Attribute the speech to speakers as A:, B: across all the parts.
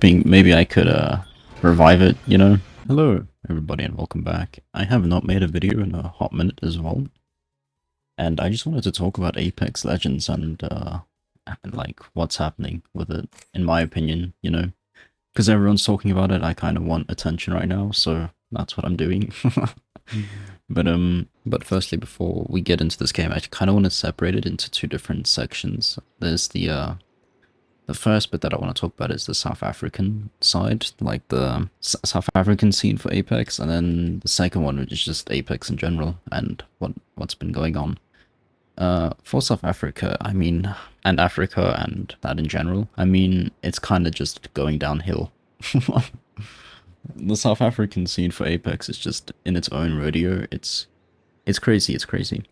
A: Think maybe I could revive it, you know? Hello everybody and welcome back. I have not made a video in a hot minute as well. And I just wanted to talk about Apex Legends and like what's happening with it, in my opinion, you know? Because everyone's talking about it, I kind of want attention right now, so that's what I'm doing. But firstly, before we get into this game, I kind of want to separate it into two different sections. There's the first bit that I want to talk about is the South African side, like the South African scene for Apex, and then the second one, which is just Apex in general and what's been going on. For South Africa, I mean, and Africa and that in general, I mean, it's kind of just going downhill. The South African scene for Apex is just in its own rodeo. It's crazy. It's crazy.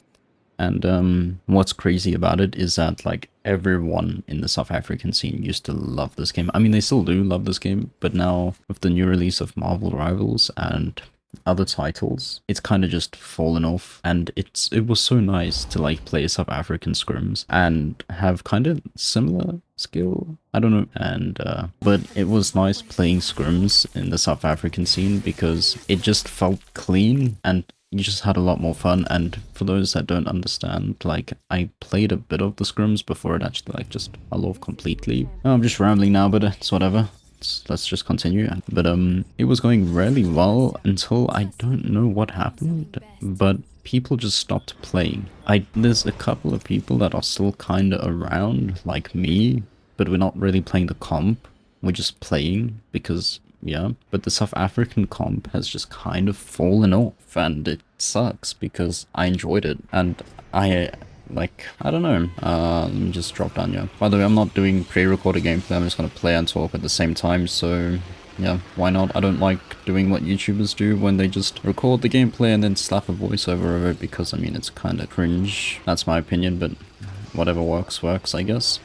A: And what's crazy about it is that like everyone in the South African scene used to love this game. I mean, they still do love this game, but now with the new release of Marvel Rivals and other titles, it's kind of just fallen off. And it was so nice to like play South African scrims and have kind of similar skill. I don't know. And but it was nice playing scrims in the South African scene because it just felt clean and you just had a lot more fun. And for those that don't understand, like I played a bit of the scrims before it actually like just fell off completely. Oh, I'm just rambling now, but it's whatever. Let's just continue. But it was going really well until I don't know what happened, but people just stopped playing. There's a couple of people that are still kind of around, like me, but we're not really playing the comp. We're just playing because yeah, but the South African comp has just kind of fallen off, and it sucks because I enjoyed it, and I don't know. Let me just drop down here. By the way, I'm not doing pre-recorded gameplay, I'm just gonna play and talk at the same time, so yeah, why not? I don't like doing what YouTubers do when they just record the gameplay and then slap a voiceover over it, because I mean, it's kind of cringe. That's my opinion, but whatever works, I guess.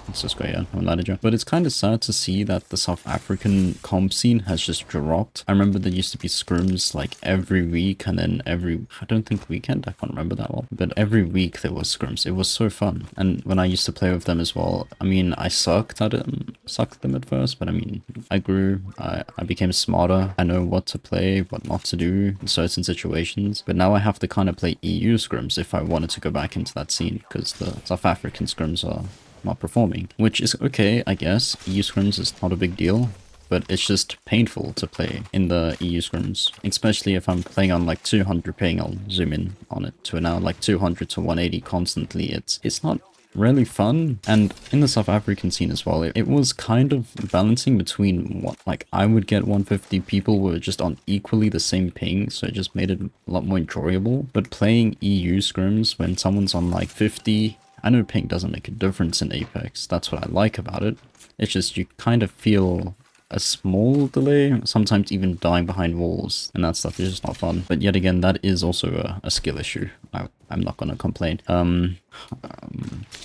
A: Let's just go here on manager. But it's kind of sad to see that the South African comp scene has just dropped. I remember there used to be scrims like every week, and then I don't think weekend, I can't remember that well, but every week there was scrims. It was so fun. And when I used to play with them as well, I mean, I sucked at it, sucked them at first, but I mean, I grew, I became smarter. I know what to play, what not to do in certain situations. But now I have to kind of play EU scrims if I wanted to go back into that scene, because the South African scrims are not performing, which is okay, I guess. EU scrims is not a big deal, but it's just painful to play in the EU scrims, especially if I'm playing on like 200 ping. I'll zoom in on it to now like 200 to 180 constantly. It's not really fun. And in the South African scene as well, it was kind of balancing between what, like I would get 150 people were just on equally the same ping, so it just made it a lot more enjoyable. But playing EU scrims when someone's on like 50, I know ping doesn't make a difference in Apex, that's what I like about it. It's just you kind of feel a small delay, sometimes even dying behind walls, and that stuff is just not fun. But yet again, that is also a skill issue. I'm not gonna complain.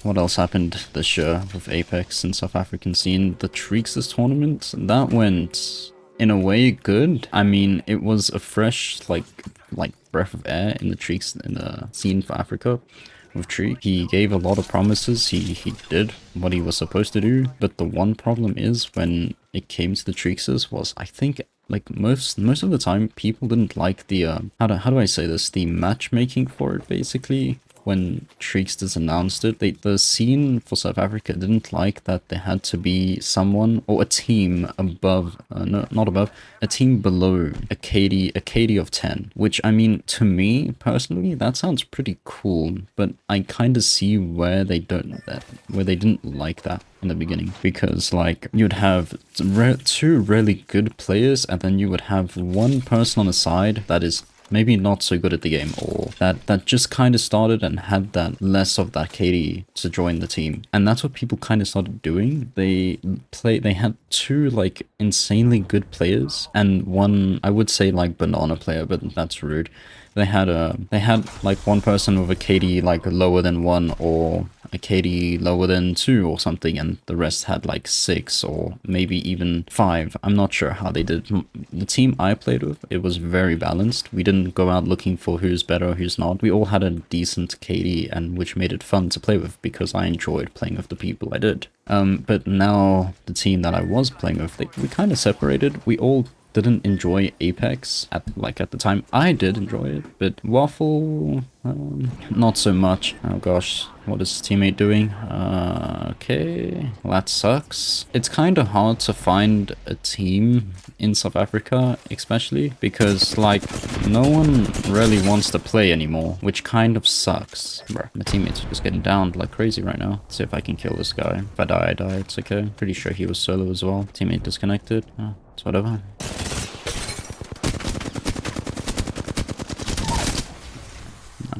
A: What else happened this year with Apex and South African scene? The Treeqsters tournament, that went in a way good. I mean, it was a fresh like breath of air in the Treeqs in the scene for Africa. With Tree, he gave a lot of promises, he did what he was supposed to do, but the one problem is when it came to the Treeqsters was, I think, like most of the time, people didn't like the, how do I say this, the matchmaking for it, basically. When Treeqsters announced it, the scene for South Africa didn't like that there had to be someone or a team above, no, not above, a team below a KD of 10, which I mean, to me personally, that sounds pretty cool, but I kind of see where they didn't like that in the beginning, because like you'd have two really good players, and then you would have one person on the side that is maybe not so good at the game, or that just kind of started and had that less of that KD to join the team. And that's what people kind of started doing. They had two like insanely good players and one, I would say, like banana player, but that's rude. they had like one person with a KD like lower than 1 or a KD lower than 2 or something, and the rest had like 6 or maybe even 5. I'm not sure how they did. The team I played with, it was very balanced. We didn't go out looking for who's better or who's not. We all had a decent KD, and which made it fun to play with because I enjoyed playing with the people I did. But now the team that I was playing with, we kind of separated. We all didn't enjoy Apex at the time. I did enjoy it, but Waffle, not so much. Oh gosh, what is his teammate doing? Okay, well, that sucks. It's kind of hard to find a team in South Africa, especially because like no one really wants to play anymore, which kind of sucks. Bruh, my teammates are just getting downed like crazy right now. Let's see if I can kill this guy. If I die, I die. It's okay. Pretty sure he was solo as well. Teammate disconnected. It's whatever.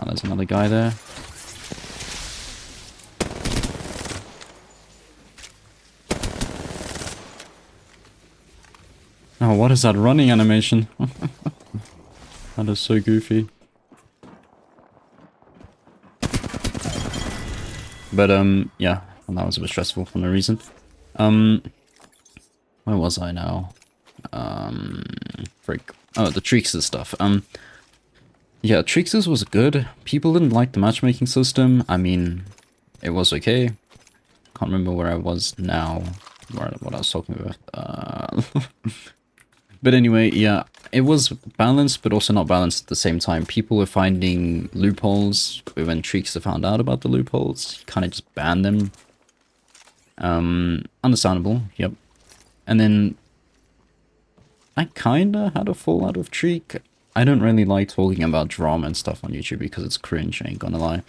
A: There's another guy there. Oh, what is that running animation? That is so goofy. But, yeah, well, that was a bit stressful for no reason. Where was I now? Frick. Oh, the Treeqsters stuff. Yeah, Treeqsters was good. People didn't like the matchmaking system. I mean, it was okay. Can't remember where I was now. What I was talking about. But anyway, yeah, it was balanced, but also not balanced at the same time. People were finding loopholes. When Treeqster found out about the loopholes, he kind of just banned them. Understandable, yep. And then I kind of had a fallout with Treeq. I don't really like talking about drama and stuff on YouTube because it's cringe, I ain't gonna lie.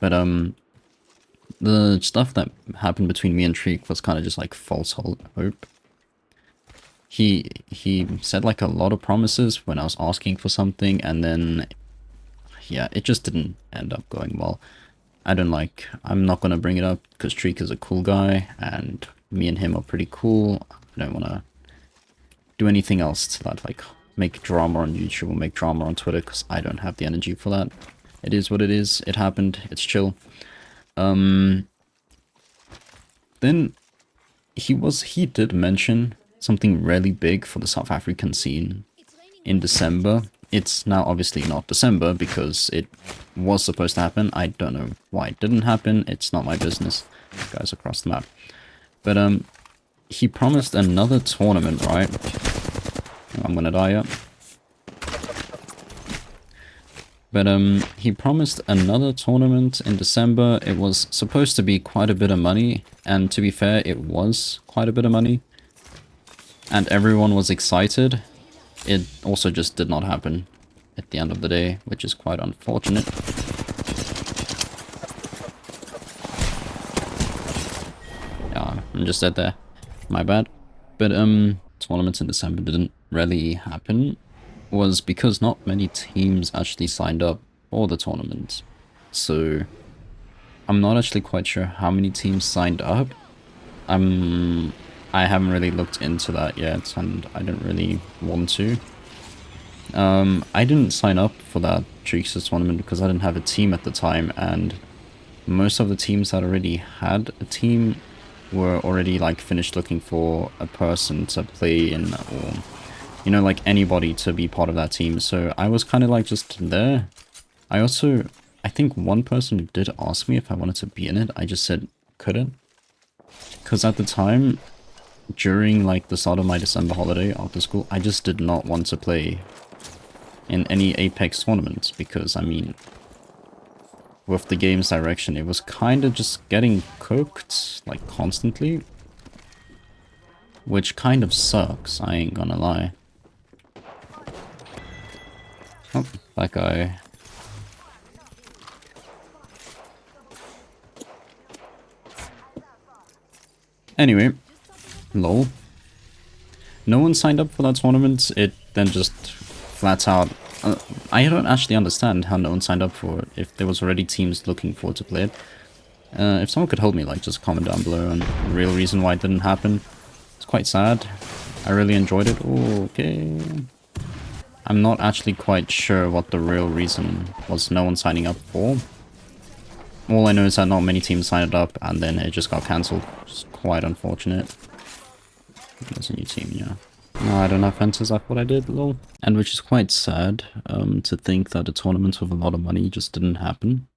A: But, the stuff that happened between me and Treeq was kind of just like false hope. He said like a lot of promises when I was asking for something, and then, yeah, it just didn't end up going well. I'm not gonna bring it up because Treeq is a cool guy, and me and him are pretty cool. I don't want to do anything else to that, like, make drama on YouTube or make drama on Twitter, because I don't have the energy for that. It is what it is. It happened. It's chill. Then he did mention something really big for the South African scene in December. It's now obviously not December because it was supposed to happen. I don't know why it didn't happen. It's not my business. Guys across the map. But he promised another tournament, right? I'm gonna die up. But he promised another tournament in December. It was supposed to be quite a bit of money, and to be fair, it was quite a bit of money. And everyone was excited. It also just did not happen at the end of the day, which is quite unfortunate. Yeah, I'm just dead there. My bad. But tournaments in December didn't really happen, was because not many teams actually signed up for the tournament. So I'm not actually quite sure how many teams signed up. I haven't really looked into that yet, and I don't really want to. I didn't sign up for that Treeqsters tournament because I didn't have a team at the time, and most of the teams that already had a team were already like finished looking for a person to play in, or you know, like anybody to be part of that team. So I was kind of like just there. I think one person did ask me if I wanted to be in it. I just said couldn't, because at the time, during like the start of my December holiday after school, I just did not want to play in any Apex tournaments, because I mean, with the game's direction, it was kind of just getting cooked like constantly, which kind of sucks, I ain't gonna lie. Oh, that guy. Anyway, lol. No one signed up for that tournament. It then just flat out... I don't actually understand how no one signed up for it, if there was already teams looking forward to play it. If someone could help me, like, just comment down below on the real reason why it didn't happen. It's quite sad. I really enjoyed it. Ooh, okay. I'm not actually quite sure what the real reason was no one signing up for. All I know is that not many teams signed up, and then it just got cancelled. It's quite unfortunate. There's a new team, yeah. No, I don't have fences, I thought I did, lol. And which is quite sad, to think that a tournament with a lot of money just didn't happen.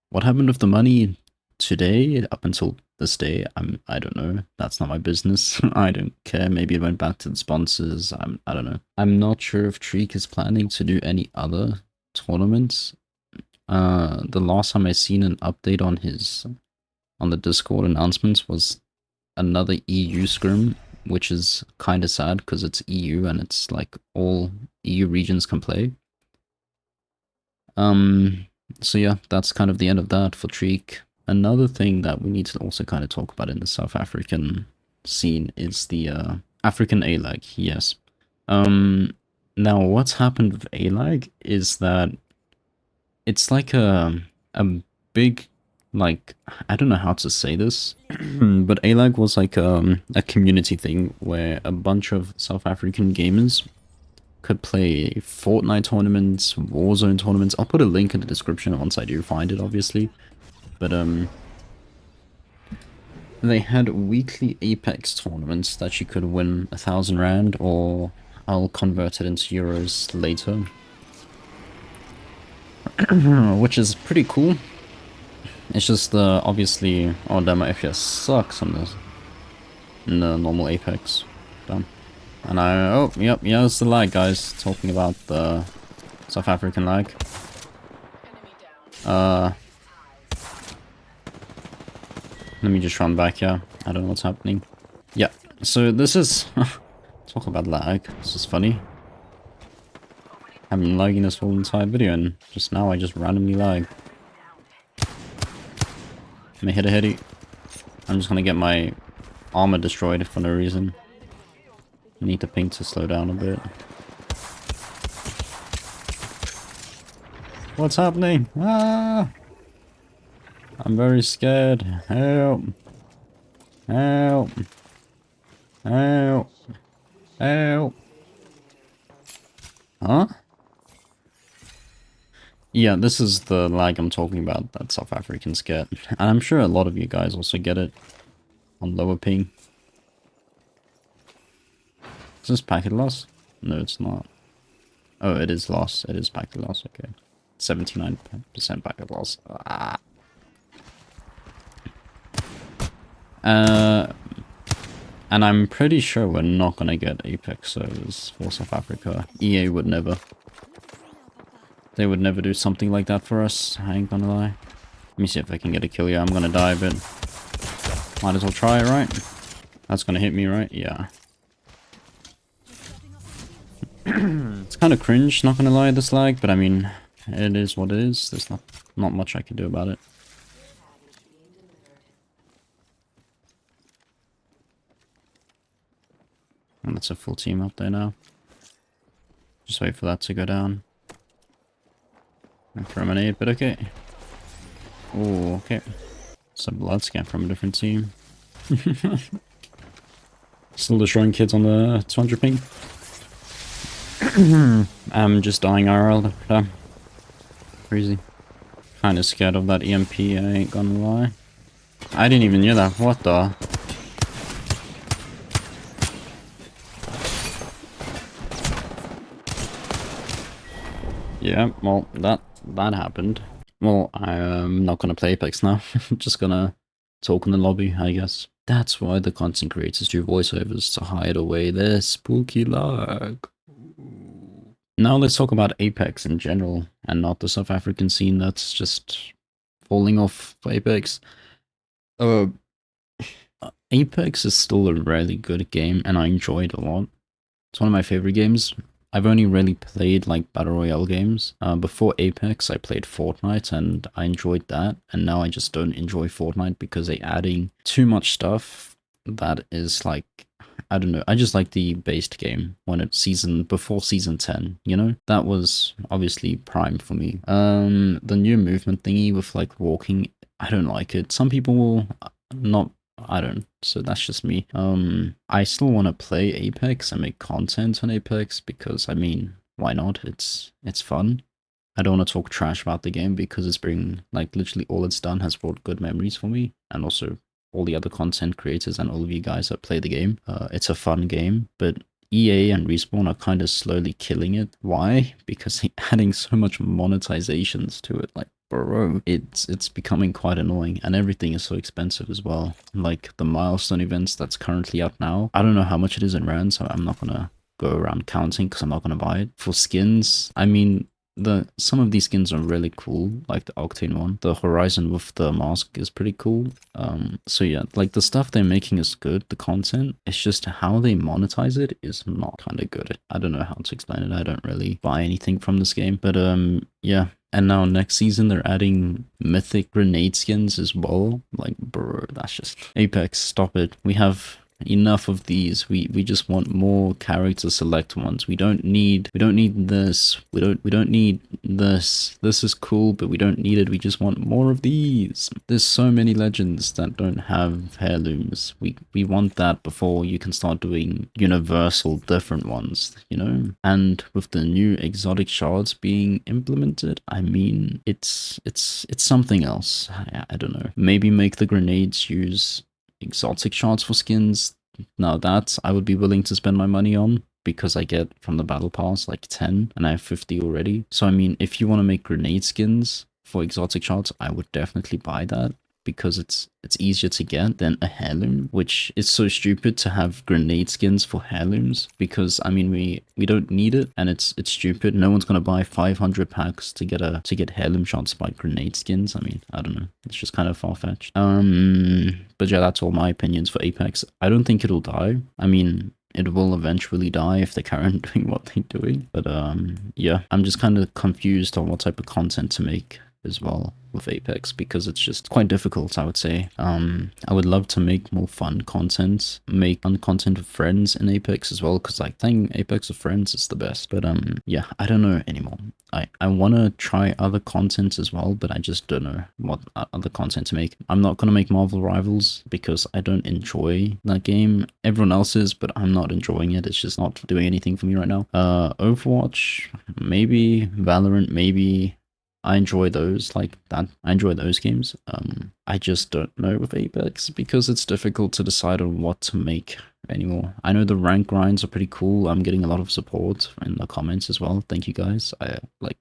A: What happened with the money today, up until this day, I don't know. That's not my business. I don't care. Maybe it went back to the sponsors. I don't know. I'm not sure if Treek is planning to do any other tournaments. The last time I seen an update on the Discord announcements was another EU scrim, which is kind of sad because it's EU and it's like all EU regions can play. So yeah, that's kind of the end of that for Treek. Another thing that we need to also kind of talk about in the South African scene is the African ALAG, yes. Now what's happened with ALAG is that it's like a big, like, I don't know how to say this, but ALAG was like a community thing where a bunch of South African gamers could play Fortnite tournaments, Warzone tournaments. I'll put a link in the description once I do find it, obviously. But they had weekly Apex tournaments that you could win 1,000 rand, or I'll convert it into euros later. Which is pretty cool. It's just obviously, oh damn, my FPS sucks on this. In the normal Apex. Damn. And oh, yep, yeah, it's the lag, guys. Talking about the South African lag. Let me just run back, yeah. I don't know what's happening. Yeah, so this is... talk about lag. This is funny. I've been lagging this whole entire video, and just now I just randomly lag. Let me hit a hitty. I'm just gonna get my armor destroyed for no reason. I need the ping to slow down a bit. What's happening? Ah! I'm very scared. Help! Help! Help! Help! Huh? Yeah, this is the lag I'm talking about that South Africans get. And I'm sure a lot of you guys also get it on lower ping. Is this packet loss? No, it's not. Oh, it is loss. It is packet loss, okay. 79% packet loss. Ah. And I'm pretty sure we're not gonna get Apex servers for South Africa. EA would never. They would never do something like that for us, I ain't gonna lie. Let me see if I can get a kill. Yeah, I'm gonna die, but might as well try it, right? That's gonna hit me, right? Yeah. It's kind of cringe, not gonna lie, this lag, but I mean, it is what it is. There's not much I can do about it. And that's a full team up there now. Just wait for that to go down. And throw a grenade, but okay. Oh, okay. Some blood scan from a different team. Still destroying kids on the 200 ping. I'm just dying IRL. Damn. Crazy. Kinda scared of that EMP, I ain't gonna lie. I didn't even hear that. What the? Yeah, well, that happened. Well, I'm not gonna play Apex now. I'm just gonna talk in the lobby, I guess. That's why the content creators do voiceovers, to hide away their spooky lag. Now let's talk about Apex in general, and not the South African scene that's just falling off for Apex. Apex is still a really good game, and I enjoy it a lot. It's one of my favorite games. I've only really played like Battle Royale games. Before Apex, I played Fortnite and I enjoyed that. And now I just don't enjoy Fortnite because they're adding too much stuff that is like, I don't know. I just like the based game when it's before season 10, you know? That was obviously prime for me. The new movement thingy with like walking, I don't like it. Some people will not I don't. So that's just me. I still want to play Apex and make content on Apex because I mean, why not? It's fun. I don't want to talk trash about the game because it's bring like literally all it's done has brought good memories for me, and also all the other content creators and all of you guys that play the game. It's a fun game, but EA and Respawn are kind of slowly killing it. Why? Because they're adding so much monetizations to it. Like, bro, it's becoming quite annoying, and everything is so expensive as well. Like the milestone events that's currently out now. I don't know how much it is in rand, so I'm not gonna go around counting because I'm not gonna buy it. For skins, I mean, some of these skins are really cool, like the Octane one. The Horizon with the mask is pretty cool. So yeah, like the stuff they're making is good, the content. It's just how they monetize it is not kind of good. I don't know how to explain it. I don't really buy anything from this game, but yeah. And now next season they're adding mythic grenade skins as well. Like, bro, that's just Apex. Stop it. We have enough of these. We just want more character select ones. We don't need this. We don't need this. This is cool, but we don't need it. We just want more of these. There's so many legends that don't have heirlooms. We want that before you can start doing universal different ones, you know? And with the new exotic shards being implemented, I mean, it's something else. I don't know. Maybe make the grenades use exotic shards for skins. Now that I would be willing to spend my money on, because I get from the battle pass like 10 and I have 50 already. So I mean, if you want to make grenade skins for exotic shards, I would definitely buy that, because it's easier to get than a heirloom, which is so stupid to have grenade skins for heirlooms, because I mean we don't need it, and it's stupid. No one's gonna buy 500 packs to get heirloom shots by grenade skins. I mean, I don't know, it's just kind of far-fetched. But yeah, that's all my opinions for Apex. I don't think it'll die. I mean, it will eventually die if they carry on doing what they're doing, but yeah, I'm just kind of confused on what type of content to make as well with Apex, because it's just quite difficult, I would say. I would love to make more fun content, make fun content with friends in Apex as well, because like playing Apex with friends is the best. But yeah, I don't know anymore. I want to try other content as well, but I just don't know what other content to make. I'm not going to make Marvel Rivals because I don't enjoy that game. Everyone else is, but I'm not enjoying it. It's just not doing anything for me right now. Overwatch, maybe. Valorant, maybe. I enjoy those like that. I enjoy those games. I just don't know with Apex because it's difficult to decide on what to make anymore. I know the rank grinds are pretty cool. I'm getting a lot of support in the comments as well. Thank you guys.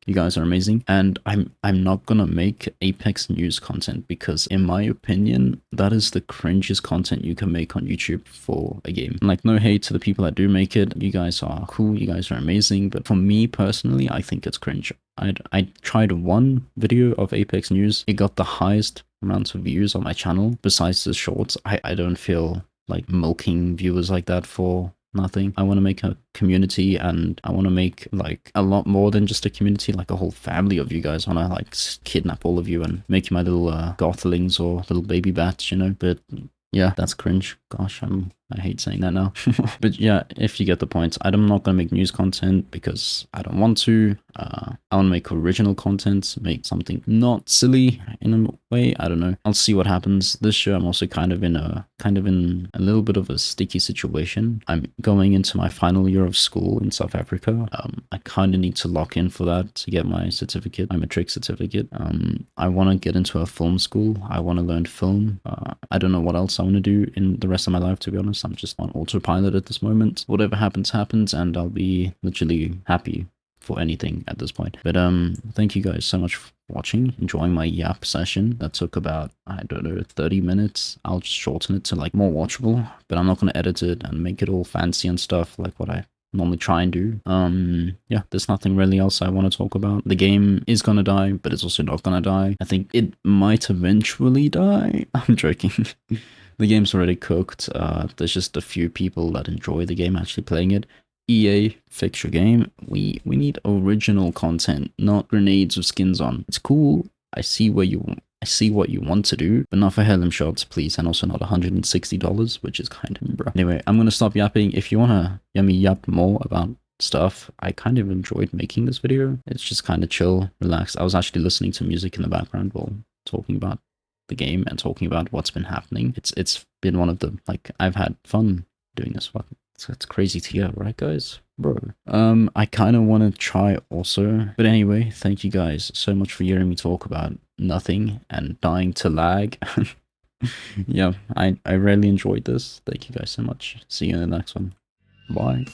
A: You guys are amazing. And I'm not gonna make Apex news content because in my opinion, that is the cringiest content you can make on YouTube for a game. Like, no hate to the people that do make it. You guys are cool. You guys are amazing. But for me personally, I think it's cringe. I tried one video of Apex news. It got the highest amounts of views on my channel besides the shorts. I don't feel like milking viewers like that for nothing. I want to make a community, and I want to make like a lot more than just a community, like a whole family of you guys. I want to like kidnap all of you and make you my little gothlings or little baby bats, you know. But yeah, that's cringe. Gosh, I hate saying that now. But yeah, if you get the point, I'm not going to make news content because I don't want to. I want to make original content, make something not silly in a way. I don't know. I'll see what happens. This year, I'm also kind of in a little bit of a sticky situation. I'm going into my final year of school in South Africa. I kind of need to lock in for that to get my certificate, my matric certificate. I want to get into a film school. I want to learn film. I don't know what else I want to do in the rest of my life, to be honest. I'm just on autopilot at this moment. Whatever happens, happens, and I'll be literally happy for anything at this point. But thank you guys so much for watching, enjoying my yap session that took about, I don't know, 30 minutes. I'll just shorten it to like more watchable, but I'm not going to edit it and make it all fancy and stuff like what I normally try and do. Yeah, there's nothing really else I want to talk about. The game is gonna die, but it's also not gonna die. I think it might eventually die. I'm joking. The game's already cooked. There's just a few people that enjoy the game actually playing it. EA, fix your game. We need original content, not grenades with skins on. It's cool. I see what you want to do, but not for heirloom shots, please, and also not $160, which is kind of bro. Anyway, I'm gonna stop yapping. If you wanna hear me yap more about stuff, I kind of enjoyed making this video. It's just kind of chill, relaxed. I was actually listening to music in the background while talking about the game and talking about what's been happening. It's been one of the, like, I've had fun doing this. It's crazy to hear, right, guys? Bro. I kind of want to try also. But anyway, thank you guys so much for hearing me talk about nothing and dying to lag. Yeah, I really enjoyed this. Thank you guys so much. See you in the next one. Bye.